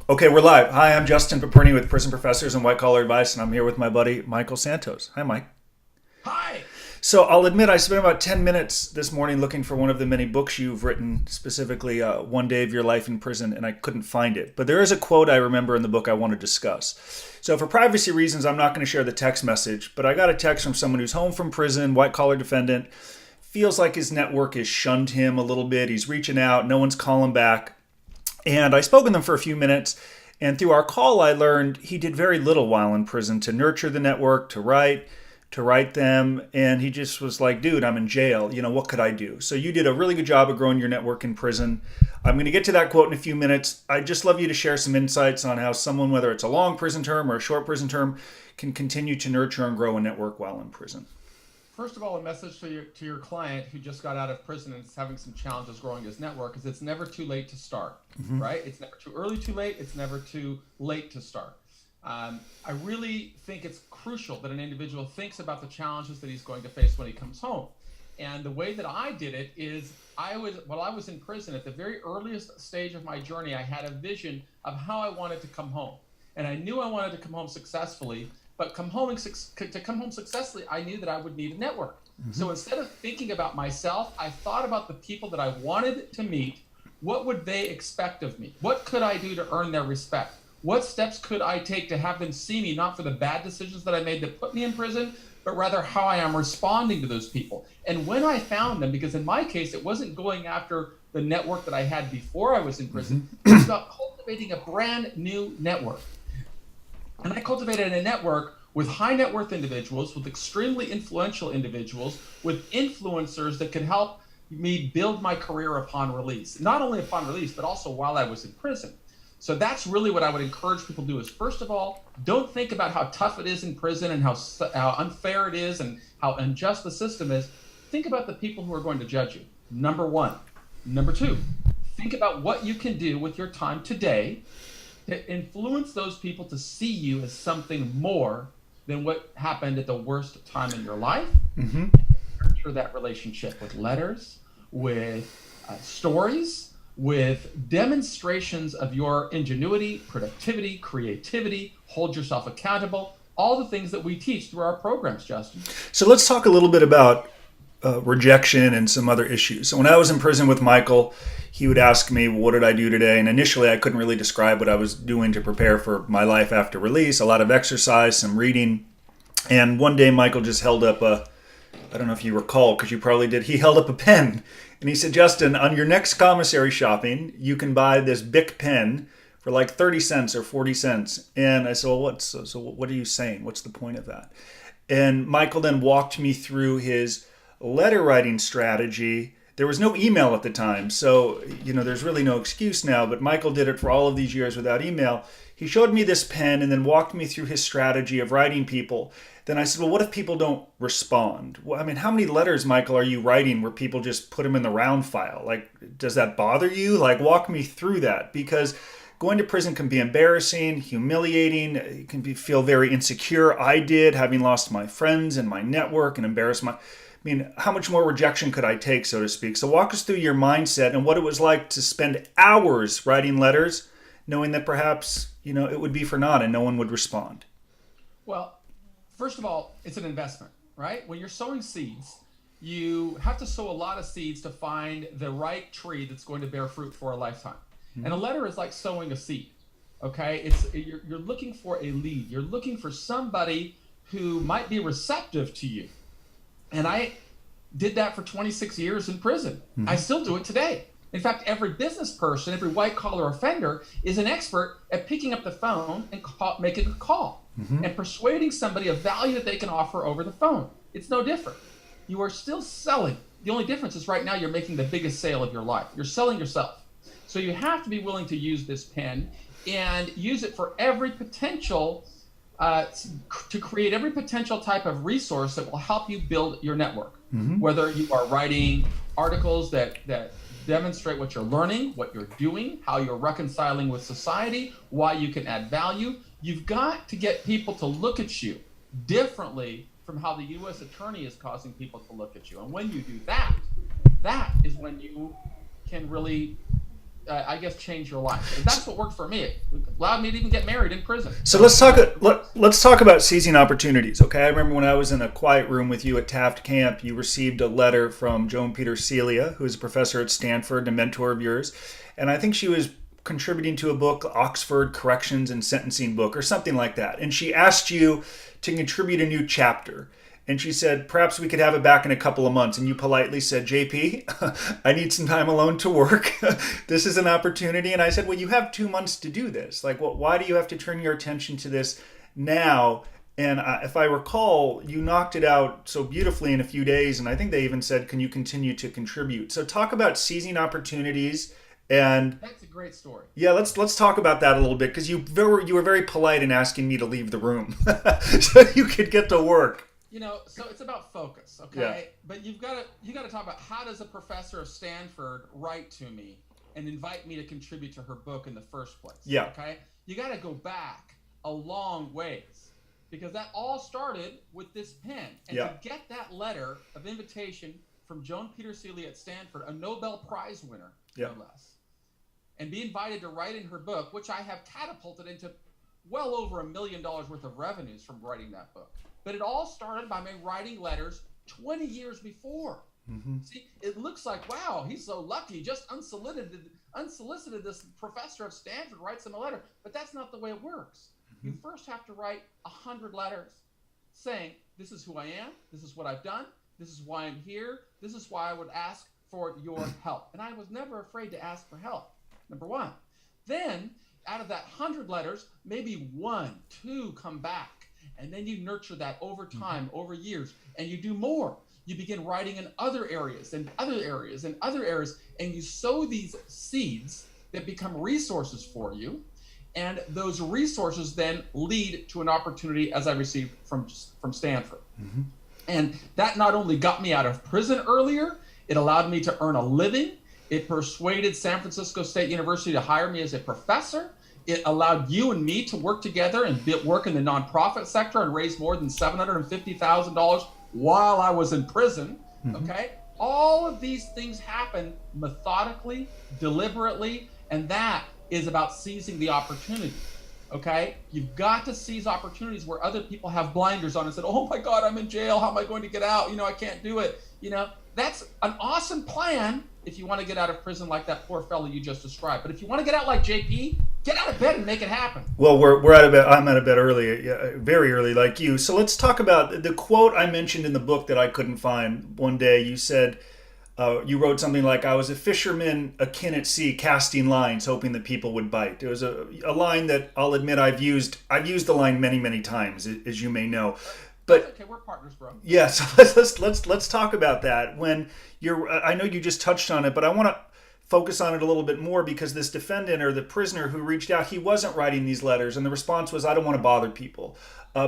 Okay, we're live. Hi, I'm Justin Paperny with Prison Professors and White Collar Advice, and I'm here with my buddy Michael Santos. Hi, Mike. Hi. So I'll admit I spent about 10 minutes this morning looking for one of the many books you've written, specifically One Day of Your Life in Prison, and I couldn't find it. But there is a quote I remember in the book I want to discuss. So for privacy reasons, I'm not going to share the text message, but I got a text from someone who's home from prison, white collar defendant, feels like his network has shunned him a little bit. He's reaching out, no one's calling back. And I spoke with him for a few minutes. And through our call, I learned he did very little while in prison to nurture the network, to write them. And he just was like, dude, I'm in jail. What could I do? So you did a really good job of growing your network in prison. I'm going to get to that quote in a few minutes. I'd just love you to share some insights on how someone, whether it's a long prison term or a short prison term, can continue to nurture and grow a network while in prison. First of all, a message to your client who just got out of prison and is having some challenges growing his network is it's never too late to start, right? It's never too early, too late. It's never too late to start. I really think it's crucial that an individual thinks about the challenges that he's going to face when he comes home. And the way that I did it is while I was in prison at the very earliest stage of my journey, I had a vision of how I wanted to come home. And I knew I wanted to come home successfully. But to come home successfully, I knew that I would need a network. So instead of thinking about myself, I thought about the people that I wanted to meet. What would they expect of me? What could I do to earn their respect? What steps could I take to have them see me, not for the bad decisions that I made that put me in prison, but rather how I am responding to those people? And when I found them, because in my case, it wasn't going after the network that I had before I was in prison, it was about cultivating a brand new network. And I cultivated a network with high net worth individuals, with extremely influential individuals, with influencers that could help me build my career upon release. Not only upon release, but also while I was in prison. So that's really what I would encourage people to do is, first of all, don't think about how tough it is in prison and how unfair it is and how unjust the system is. Think about the people who are going to judge you, number one. Number two, think about what you can do with your time today to influence those people to see you as something more than what happened at the worst time in your life. Nurture that relationship with letters, with stories, with demonstrations of your ingenuity, productivity, creativity, hold yourself accountable, all the things that we teach through our programs, Justin. So let's talk a little bit about rejection and some other issues. So when I was in prison with Michael, he would ask me, what did I do today? And initially I couldn't really describe what I was doing to prepare for my life after release. A lot of exercise, some reading. And one day Michael just held up I don't know if you recall, because you probably did, he held up a pen. And he said, Justin, on your next commissary shopping, you can buy this Bic pen for like 30 cents or 40 cents. And I said, well, so what are you saying? What's the point of that? And Michael then walked me through his letter writing strategy. There was no email at the time, so there's really no excuse now, but Michael did it for all of these years without email. He showed me this pen and then walked me through his strategy of writing people. Then I said, well, what if people don't respond? Well, I mean, how many letters, Michael, are you writing where people just put them in the round file? Like, does that bother you? Like, walk me through that, because going to prison can be embarrassing, humiliating. It can feel very insecure. I did, having lost my friends and my network and embarrassed how much more rejection could I take, so to speak? So walk us through your mindset and what it was like to spend hours writing letters, knowing that perhaps, it would be for naught and no one would respond. Well, first of all, it's an investment, right? When you're sowing seeds, you have to sow a lot of seeds to find the right tree that's going to bear fruit for a lifetime. And a letter is like sowing a seed, okay? You're looking for a lead. You're looking for somebody who might be receptive to you. And I did that for 26 years in prison. I still do it today. In fact, every business person, every white collar offender is an expert at picking up the phone and making a call and persuading somebody of value that they can offer over the phone. It's no different. You are still selling. The only difference is right now you're making the biggest sale of your life. You're selling yourself. So you have to be willing to use this pen and use it for every potential to create every potential type of resource that will help you build your network. Whether you are writing articles that demonstrate what you're learning, what you're doing, how you're reconciling with society, why you can add value. You've got to get people to look at you differently from how the U.S. attorney is causing people to look at you. And when you do that, that is when you can really I guess, change your life. And that's what worked for me. It allowed me to even get married in prison. So So, let's talk about seizing opportunities. Okay, I remember when I was in a quiet room with you at Taft Camp, you received a letter from Joan Peter Celia, who is a professor at Stanford and a mentor of yours, and I think she was contributing to a book, Oxford Corrections and Sentencing book, or something like that. And she asked you to contribute a new chapter. And she said, perhaps we could have it back in a couple of months. And you politely said, JP, I need some time alone to work. This is an opportunity. And I said, well, you have 2 months to do this. Like, well, why do you have to turn your attention to this now? And if I recall, you knocked it out so beautifully in a few days. And I think they even said, can you continue to contribute? So talk about seizing opportunities. And that's a great story. yeah, let's talk about that a little bit, because you were very polite in asking me to leave the room so you could get to work. So it's about focus, okay? Yeah. But you got to talk about, how does a professor of Stanford write to me and invite me to contribute to her book in the first place? Yeah. Okay? You got to go back a long ways, because that all started with this pen. And Yeah. to get that letter of invitation from Joan Peter Celia at Stanford, a Nobel Prize winner, Yeah. no less, and be invited to write in her book, which I have catapulted into well over $1 million worth of revenues from writing that book. But it all started by me writing letters 20 years before. Mm-hmm. See, it looks like, wow, he's so lucky. Just unsolicited, this professor of Stanford writes him a letter. But that's not the way it works. Mm-hmm. You first have to write 100 letters saying, this is who I am, this is what I've done, this is why I'm here, this is why I would ask for your help. And I was never afraid to ask for help, number one. Then, out of that 100 letters, maybe 1, 2 come back. And then you nurture that over time, over years, and you do more. You begin writing in other areas and other areas and other areas, and you sow these seeds that become resources for you. And those resources then lead to an opportunity, as I received from Stanford. Mm-hmm. And that not only got me out of prison earlier, it allowed me to earn a living. It persuaded San Francisco State University to hire me as a professor. It allowed you and me to work together and work in the nonprofit sector and raise more than $750,000 while I was in prison. Mm-hmm. Okay? All of these things happen methodically, deliberately, and that is about seizing the opportunity. Okay? You've got to seize opportunities where other people have blinders on and said, oh my God, I'm in jail. How am I going to get out? I can't do it. That's an awesome plan if you want to get out of prison like that poor fellow you just described. But if you want to get out like JP, get out of bed and make it happen. Well, we're out of bed. I'm out of bed early, very early, like you. So let's talk about the quote I mentioned in the book that I couldn't find. One day you said, you wrote something like, I was a fisherman akin at sea, casting lines, hoping that people would bite. It was a line that I'll admit I've used the line many, many times, as you may know. But that's okay, we're partners, bro. Yeah, so let's talk about that. When I know you just touched on it, but I want to focus on it a little bit more, because this defendant, or the prisoner who reached out, he wasn't writing these letters, and the response was, I don't want to bother people.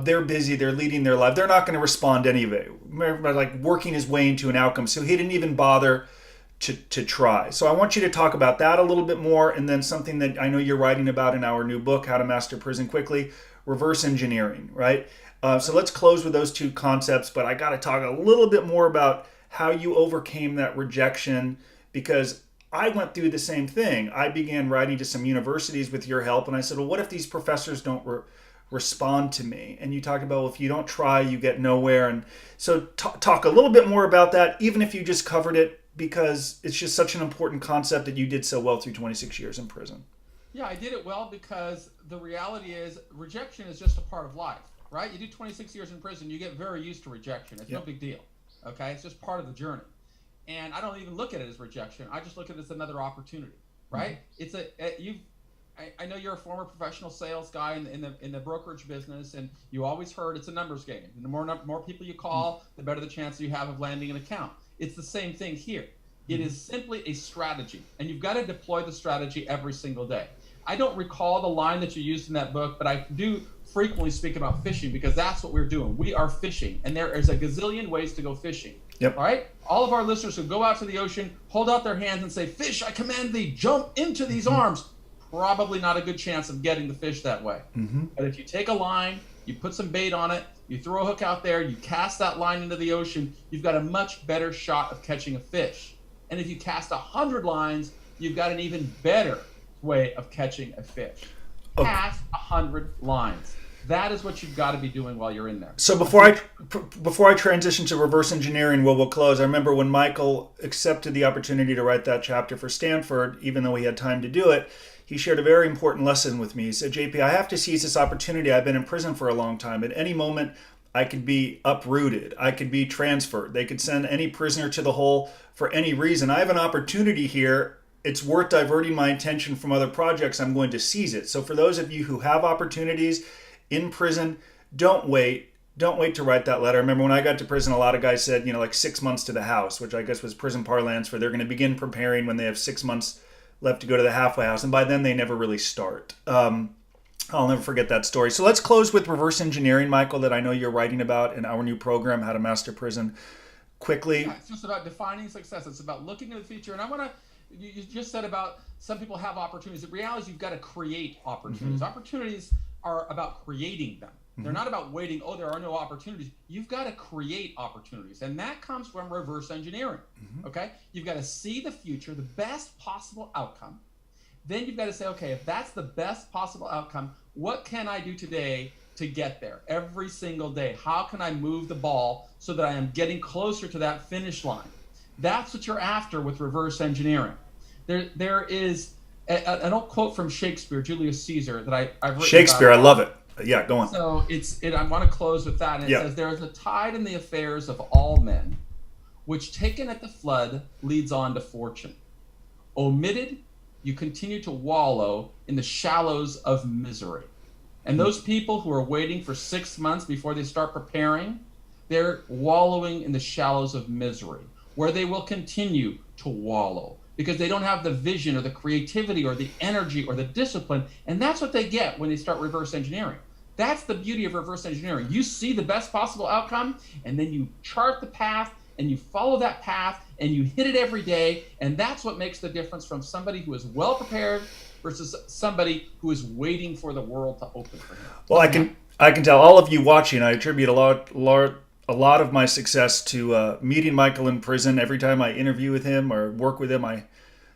They're busy, they're leading their life, they're not going to respond anyway. Like working his way into an outcome, so he didn't even bother to try. So I want you to talk about that a little bit more, and then something that I know you're writing about in our new book, How to Master Prison Quickly, reverse engineering, right? So let's close with those two concepts, but I got to talk a little bit more about how you overcame that rejection, because I went through the same thing. I began writing to some universities with your help, and I said, well, what if these professors don't respond to me? And you talked about, well, if you don't try, you get nowhere. And so talk a little bit more about that, even if you just covered it, because it's just such an important concept that you did so well through 26 years in prison. Yeah, I did it well because the reality is rejection is just a part of life. Right? You do 26 years in prison, you get very used to rejection. It's no big deal. Okay? It's just part of the journey. And I don't even look at it as rejection. I just look at it as another opportunity. Right? Mm-hmm. I know you're a former professional sales guy in the brokerage business, and you always heard it's a numbers game. And the more people you call, the better the chance you have of landing an account. It's the same thing here. It is simply a strategy, and you've got to deploy the strategy every single day. I don't recall the line that you used in that book, but I do frequently speak about fishing, because that's what we're doing. We are fishing, and there is a gazillion ways to go fishing. Yep. All right? All of our listeners who go out to the ocean, hold out their hands and say, fish, I command thee, jump into these arms. Probably not a good chance of getting the fish that way. Mm-hmm. But if you take a line, you put some bait on it, you throw a hook out there, you cast that line into the ocean, you've got a much better shot of catching a fish. And if you cast 100 lines, you've got an even better way of catching a fish. Okay. Past 100 lines. That is what you've got to be doing while you're in there. So before I transition to reverse engineering, we'll close. I remember when Michael accepted the opportunity to write that chapter for Stanford, even though he had time to do it, he shared a very important lesson with me. He said, "JP, I have to seize this opportunity. I've been in prison for a long time. At any moment, I could be uprooted. I could be transferred. They could send any prisoner to the hole for any reason. I have an opportunity here. It's worth diverting my attention from other projects. I'm going to seize it." So for those of you who have opportunities in prison, don't wait. Don't wait to write that letter. I remember when I got to prison, a lot of guys said, like 6 months to the house, which I guess was prison parlance for they're going to begin preparing when they have 6 months left to go to the halfway house. And by then they never really start. I'll never forget that story. So let's close with reverse engineering, Michael, that I know you're writing about in our new program, How to Master Prison Quickly. Yeah, it's just about defining success. It's about looking at the future. And I want to, you just said about some people have opportunities. The reality is you've got to create opportunities. Mm-hmm. Opportunities are about creating them. Mm-hmm. They're not about waiting, there are no opportunities. You've got to create opportunities. And that comes from reverse engineering. Mm-hmm. Okay? You've got to see the future, the best possible outcome. Then you've got to say, okay, if that's the best possible outcome, what can I do today to get there? Every single day. How can I move the ball so that I am getting closer to that finish line? That's what you're after with reverse engineering. There is an old quote from Shakespeare, Julius Caesar, that I've written Shakespeare, about. I love it. Yeah, go on. So I want to close with that. And it says, "There is a tide in the affairs of all men, which taken at the flood leads on to fortune. Omitted, you continue to wallow in the shallows of misery." And those people who are waiting for 6 months before they start preparing, they're wallowing in the shallows of misery, where they will continue to wallow because they don't have the vision or the creativity or the energy or the discipline. And that's what they get when they start reverse engineering. That's the beauty of reverse engineering. You see the best possible outcome, and then you chart the path, and you follow that path, and you hit it every day. And that's what makes the difference from somebody who is well prepared versus somebody who is waiting for the world to open for him. Well, I can tell all of you watching, I attribute a lot of my success to meeting Michael in prison. Every time I interview with him or work with him, I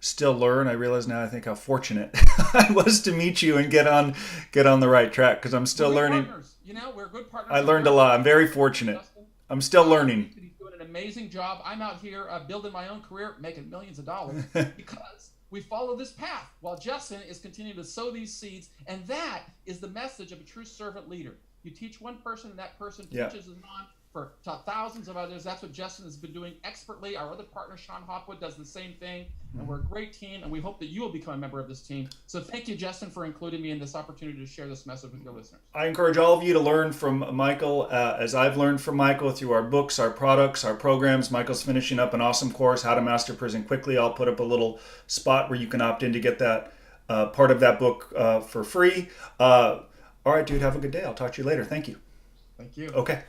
still learn. I realize now, I think, how fortunate I was to meet you and get on the right track, because I'm still learning. Partners. We're good partners. I learned a lot. I'm very fortunate. I'm still learning. He's doing an amazing job. I'm out here building my own career, making millions of dollars because we follow this path while Justin is continuing to sow these seeds. And that is the message of a true servant leader. You teach one person, and that person teaches them on for thousands of others. That's what Justin has been doing expertly. Our other partner, Sean Hopwood, does the same thing. And we're a great team, and we hope that you will become a member of this team. So thank you, Justin, for including me in this opportunity to share this message with your listeners. I encourage all of you to learn from Michael, as I've learned from Michael through our books, our products, our programs. Michael's finishing up an awesome course, How to Master Prison Quickly. I'll put up a little spot where you can opt in to get that part of that book for free. All right, dude, have a good day. I'll talk to you later. Thank you. Thank you. Okay.